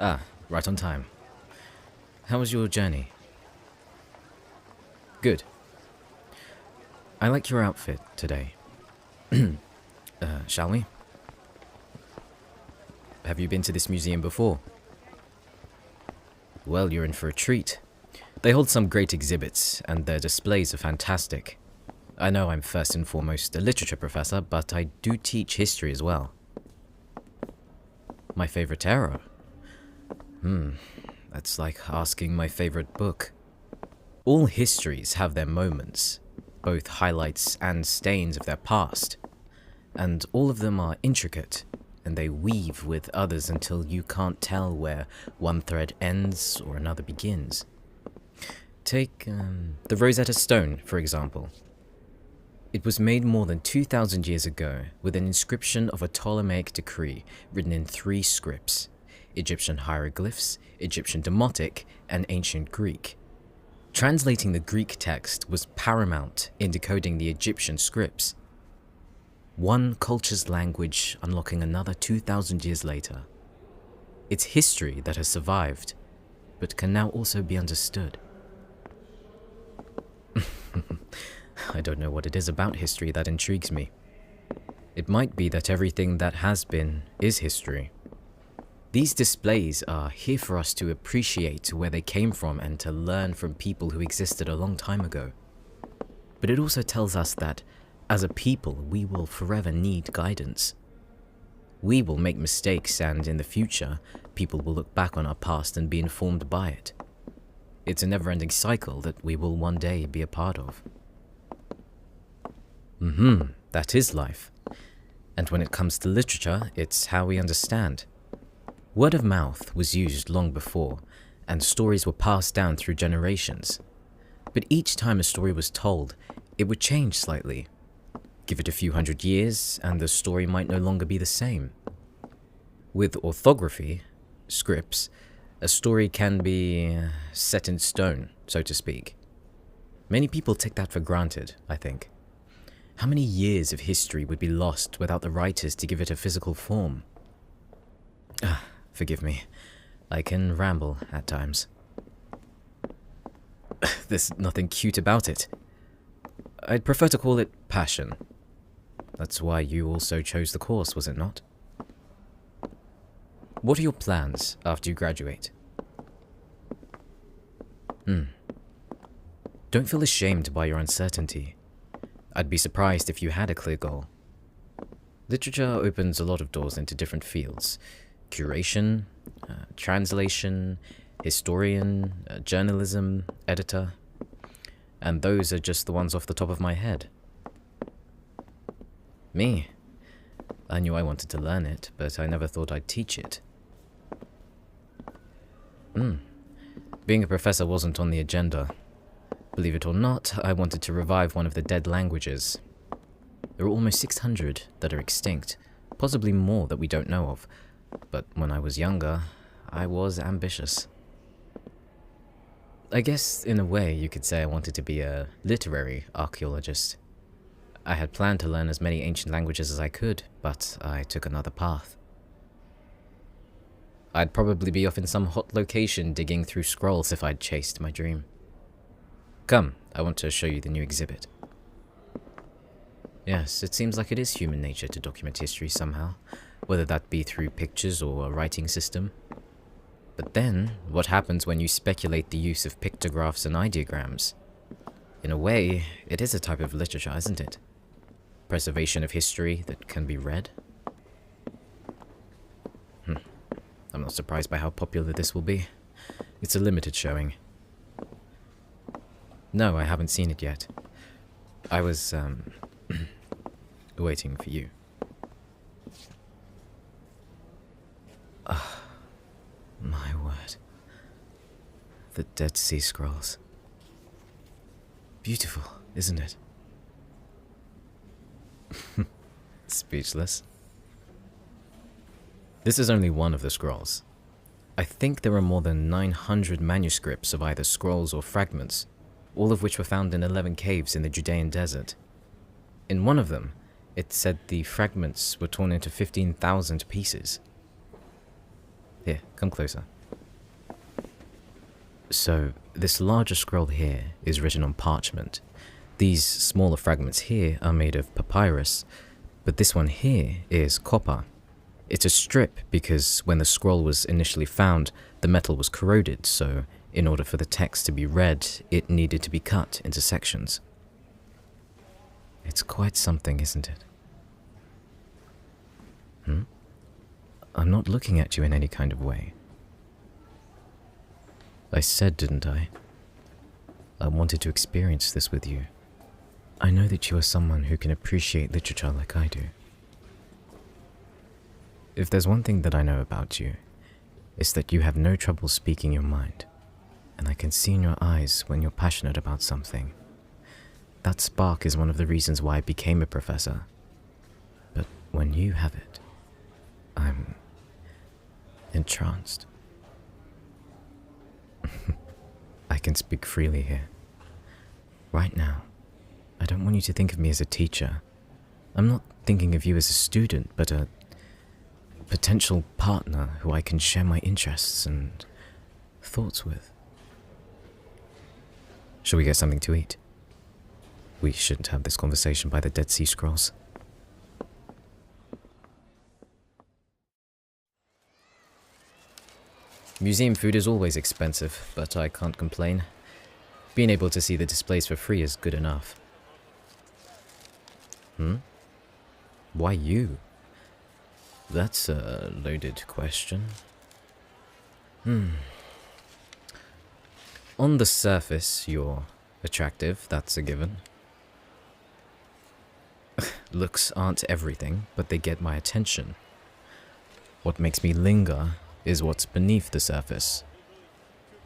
Ah, right on time. How was your journey? Good. I like your outfit today. Shall we? Have you been to this museum before? Well, you're in for a treat. They hold some great exhibits, and their displays are fantastic. I know I'm first and foremost a literature professor, but I do teach history as well. My favorite era? That's like asking my favorite book. All histories have their moments, both highlights and stains of their past, and all of them are intricate, and they weave with others until you can't tell where one thread ends or another begins. Take the Rosetta Stone, for example. It was made more than 2,000 years ago with an inscription of a Ptolemaic decree written in 3 scripts: Egyptian hieroglyphs, Egyptian Demotic, and Ancient Greek. Translating the Greek text was paramount in decoding the Egyptian scripts. One culture's language unlocking another 2,000 years later. It's history that has survived, but can now also be understood. I don't know what it is about history that intrigues me. It might be that everything that has been is history. These displays are here for us to appreciate where they came from and to learn from people who existed a long time ago. But it also tells us that, as a people, we will forever need guidance. We will make mistakes, and in the future, people will look back on our past and be informed by it. It's a never-ending cycle that we will one day be a part of. That is life. And when it comes to literature, it's how we understand. Word of mouth was used long before, and stories were passed down through generations. But each time a story was told, it would change slightly. Give it a few hundred years, and the story might no longer be the same. With orthography, scripts, a story can be set in stone, so to speak. Many people take that for granted, I think. How many years of history would be lost without the writers to give it a physical form? Forgive me. I can ramble at times. There's nothing cute about it. I'd prefer to call it passion. That's why you also chose the course, was it not? What are your plans after you graduate? Don't feel ashamed by your uncertainty. I'd be surprised if you had a clear goal. Literature opens a lot of doors into different fields. Curation, translation, historian, journalism, editor. And those are just the ones off the top of my head. Me? I knew I wanted to learn it, but I never thought I'd teach it. Being a professor wasn't on the agenda. Believe it or not, I wanted to revive one of the dead languages. There are almost 600 that are extinct, possibly more that we don't know of. But when I was younger, I was ambitious. I guess, in a way, you could say I wanted to be a literary archaeologist. I had planned to learn as many ancient languages as I could, but I took another path. I'd probably be off in some hot location digging through scrolls if I'd chased my dream. Come, I want to show you the new exhibit. Yes, it seems like it is human nature to document history somehow, whether that be through pictures or a writing system. But then, what happens when you speculate the use of pictographs and ideograms? In a way, it is a type of literature, isn't it? Preservation of history that can be read. I'm not surprised by how popular this will be. It's a limited showing. No, I haven't seen it yet. I was, waiting for you. My word. The Dead Sea Scrolls. Beautiful, isn't it? Speechless. This is only one of the scrolls. I think there are more than 900 manuscripts of either scrolls or fragments, all of which were found in 11 caves in the Judean desert. In one of them, it said the fragments were torn into 15,000 pieces. Here, come closer. So, this larger scroll here is written on parchment. These smaller fragments here are made of papyrus, but this one here is copper. It's a strip because when the scroll was initially found, the metal was corroded, so in order for the text to be read, it needed to be cut into sections. It's quite something, isn't it? I'm not looking at you in any kind of way. I said, didn't I? I wanted to experience this with you. I know that you are someone who can appreciate literature like I do. If there's one thing that I know about you, it's that you have no trouble speaking your mind, and I can see in your eyes when you're passionate about something. That spark is one of the reasons why I became a professor. But when you have it, I'm entranced. I can speak freely here. Right now, I don't want you to think of me as a teacher. I'm not thinking of you as a student, but a potential partner who I can share my interests and thoughts with. Shall we get something to eat? We shouldn't have this conversation by the Dead Sea Scrolls. Museum food is always expensive, but I can't complain. Being able to see the displays for free is good enough. Why you? That's a loaded question. On the surface, you're attractive, that's a given. Looks aren't everything, but they get my attention. What makes me linger is what's beneath the surface.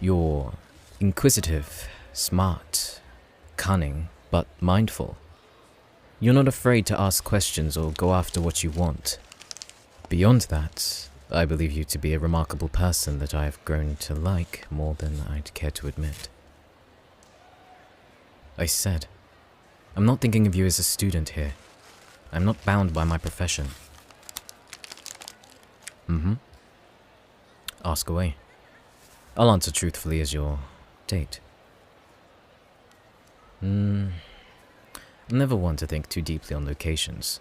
You're inquisitive, smart, cunning, but mindful. You're not afraid to ask questions or go after what you want. Beyond that, I believe you to be a remarkable person that I have grown to like more than I'd care to admit. I said, I'm not thinking of you as a student here. I'm not bound by my profession. Ask away. I'll answer truthfully as your date. I'm never one to think too deeply on locations.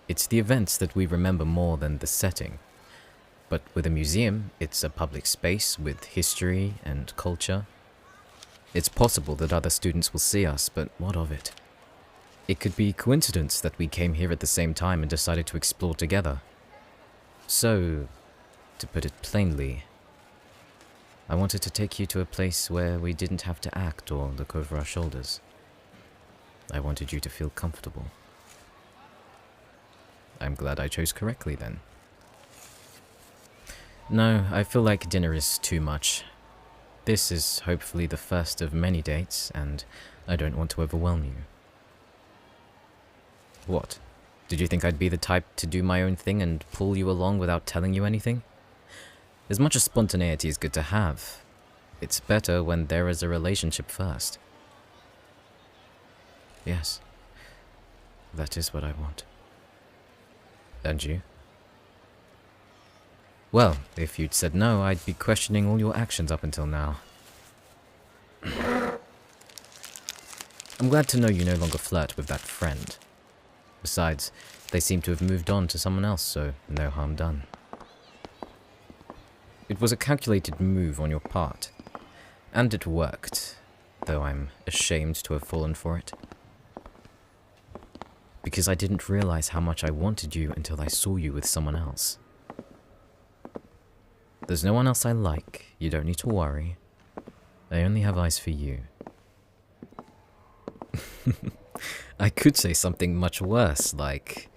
It's the events that we remember more than the setting. But with a museum, it's a public space with history and culture. It's possible that other students will see us, but what of it? It could be coincidence that we came here at the same time and decided to explore together. So, to put it plainly, I wanted to take you to a place where we didn't have to act or look over our shoulders. I wanted you to feel comfortable. I'm glad I chose correctly then. No, I feel like dinner is too much. This is hopefully the first of many dates, and I don't want to overwhelm you. What? Did you think I'd be the type to do my own thing and pull you along without telling you anything? As much as spontaneity is good to have, it's better when there is a relationship first. Yes, that is what I want. And you? Well, if you'd said no, I'd be questioning all your actions up until now. I'm glad to know you no longer flirt with that friend. Besides, they seem to have moved on to someone else, so no harm done. It was a calculated move on your part, and it worked, though I'm ashamed to have fallen for it. Because I didn't realize how much I wanted you until I saw you with someone else. There's no one else I like, you don't need to worry. I only have eyes for you. I could say something much worse, like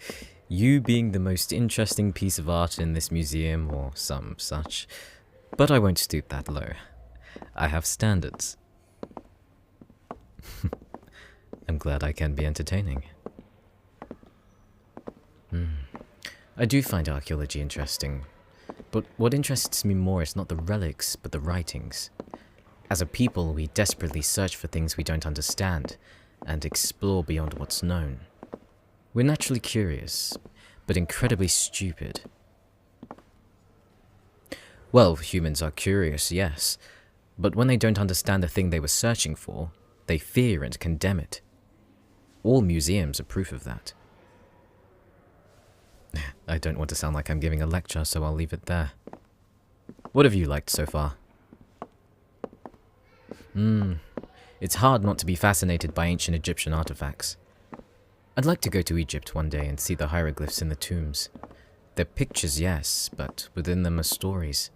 you being the most interesting piece of art in this museum or some such, but I won't stoop that low. I have standards. I'm glad I can be entertaining. I do find archaeology interesting, but what interests me more is not the relics, but the writings. As a people, we desperately search for things we don't understand, and explore beyond what's known. We're naturally curious, but incredibly stupid. Well, humans are curious, yes, but when they don't understand the thing they were searching for, they fear and condemn it. All museums are proof of that. I don't want to sound like I'm giving a lecture, so I'll leave it there. What have you liked so far? It's hard not to be fascinated by ancient Egyptian artifacts. I'd like to go to Egypt one day and see the hieroglyphs in the tombs. They're pictures, yes, but within them are stories.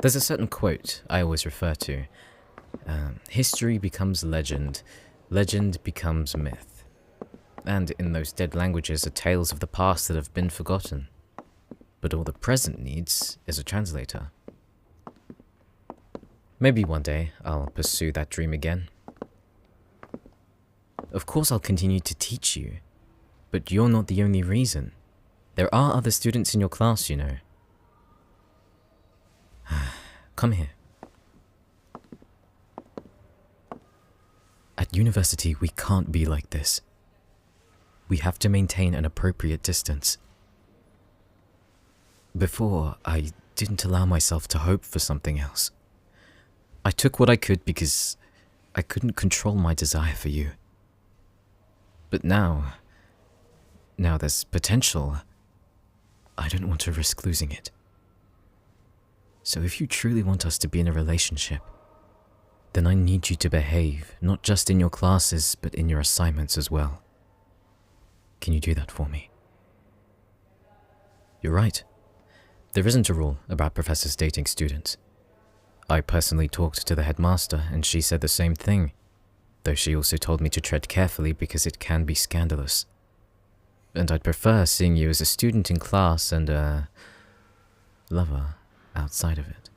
There's a certain quote I always refer to. History becomes legend, legend becomes myth. And in those dead languages are tales of the past that have been forgotten. But all the present needs is a translator. Maybe one day I'll pursue that dream again. Of course I'll continue to teach you, but you're not the only reason. There are other students in your class, you know. Come here. At university, we can't be like this. We have to maintain an appropriate distance. Before, I didn't allow myself to hope for something else. I took what I could because I couldn't control my desire for you. But now there's potential. I don't want to risk losing it. So if you truly want us to be in a relationship, then I need you to behave, not just in your classes, but in your assignments as well. Can you do that for me? You're right. There isn't a rule about professors dating students. I personally talked to the headmaster, and she said the same thing, though she also told me to tread carefully because it can be scandalous. And I'd prefer seeing you as a student in class and a lover outside of it.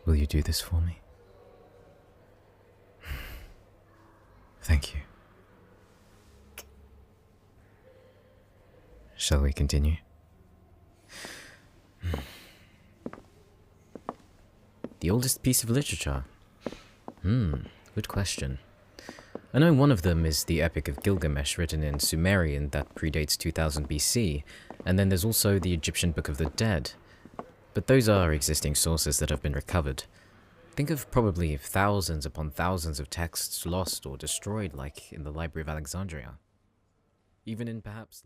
Will you do this for me? Thank you. Shall we continue? The oldest piece of literature? Good question. I know one of them is the Epic of Gilgamesh written in Sumerian that predates 2000 BC, and then there's also the Egyptian Book of the Dead. But those are existing sources that have been recovered. Think of probably thousands upon thousands of texts lost or destroyed like in the Library of Alexandria. Even in perhaps